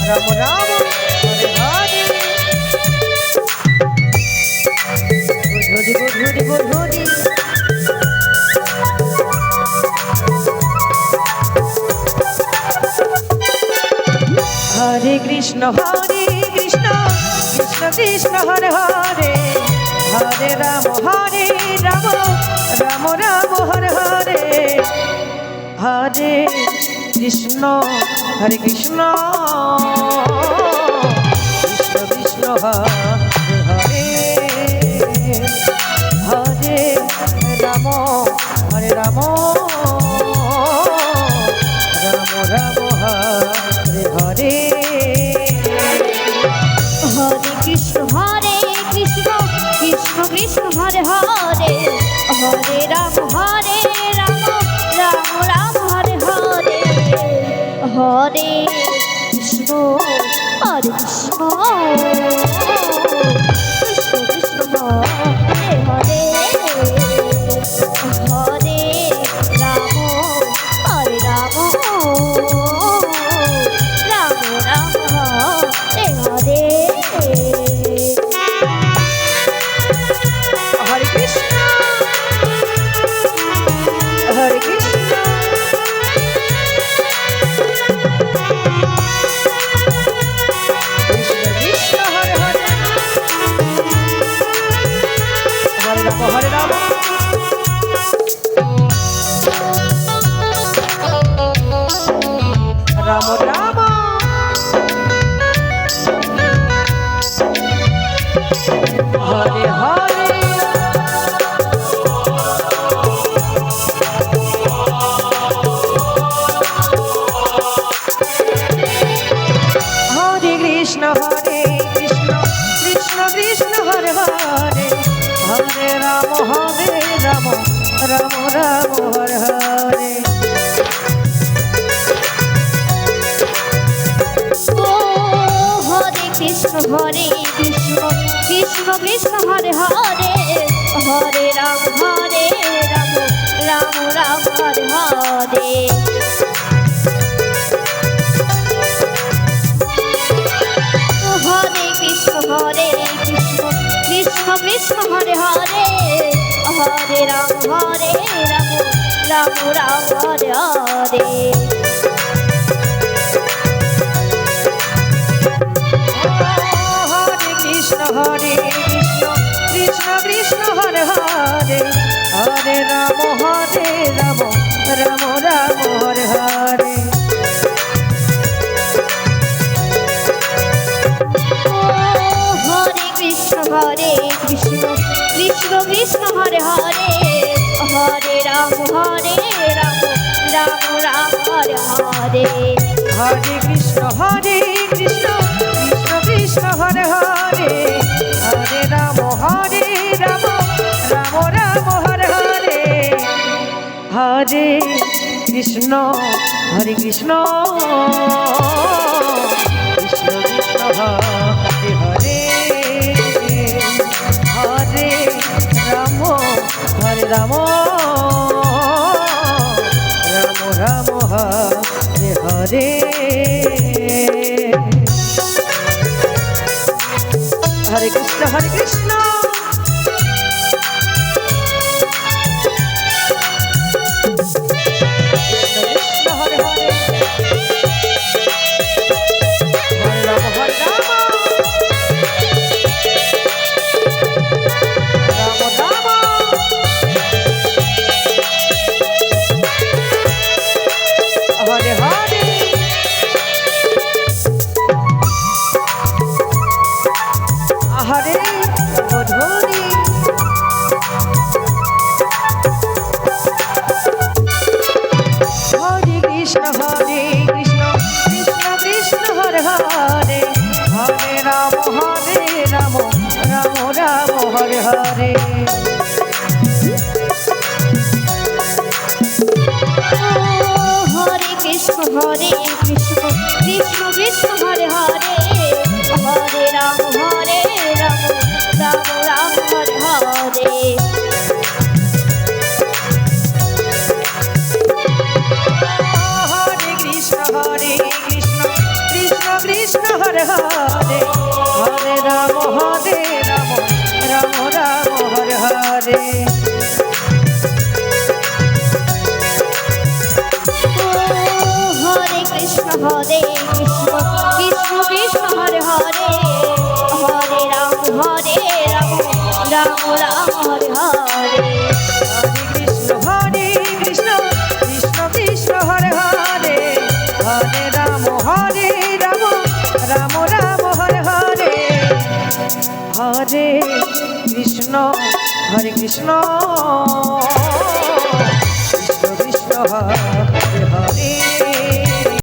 Ram Ram Hare Hare বুধুরি বুধুরি বুধুরি হরে Krishna Krishna Krishna Hare Hare Hare Ram Ram Ram Hare Hare Hare Krishna Krishna Krishna Hare Hare Hare Ram Ram Ram Hare Hare Hare Krishna Krishna Krishna Hare Hare Hare Ram Ram Ram Hare Hare Hare Krishna Krishna Krishna Hare Hare Hare Ram Ram Ram Hare Hare Hare Krishna হরে Krishna Krishna Krishna Hare Hare Hare Ram Ram Ram Hare Hare Hare Krishna Krishna Krishna Hare Hare Hare Ram Ram Ram Hare Hare Hare Krishna Krishna Krishna Hare Hare Hare Ram Ram Hare Hare Hare Krishna Krishna Krishna Hare Hare Hare Ram Ram Hare Hare Krishna Krishna Krishna Hare Hare Hare Ram Ram Hare Hare Hare Krishna Krishna Krishna Hare Hare Hare Ram Ram Hare Hare Hare Krishna Krishna Krishna Hare Hare Hare Ram Ram Hare Hare Hare Krishna Krishna Krishna Krishna Hare Hare Hare Ram Ram Ram Hare Hare Hare Krishna Krishna Krishna Hare Hare Hare Ram Ram Hare Hare Hare মধুরি হরে Krishna Krishna Krishna Hare Hare Hare Ram Ram Hare Hare Hare Krishna Krishna Krishna Hare Hare Hare Ram Ram Hare Hare Hare ও হরে Krishna Krishna Krishna Hare Hare Hare Ram Ram Ram Hare Hare Hare Krishna Krishna Krishna Hare Hare Hare Ram Ram Ram Hare Hare Hare Krishna Krishna Krishna Krishna Hare Hare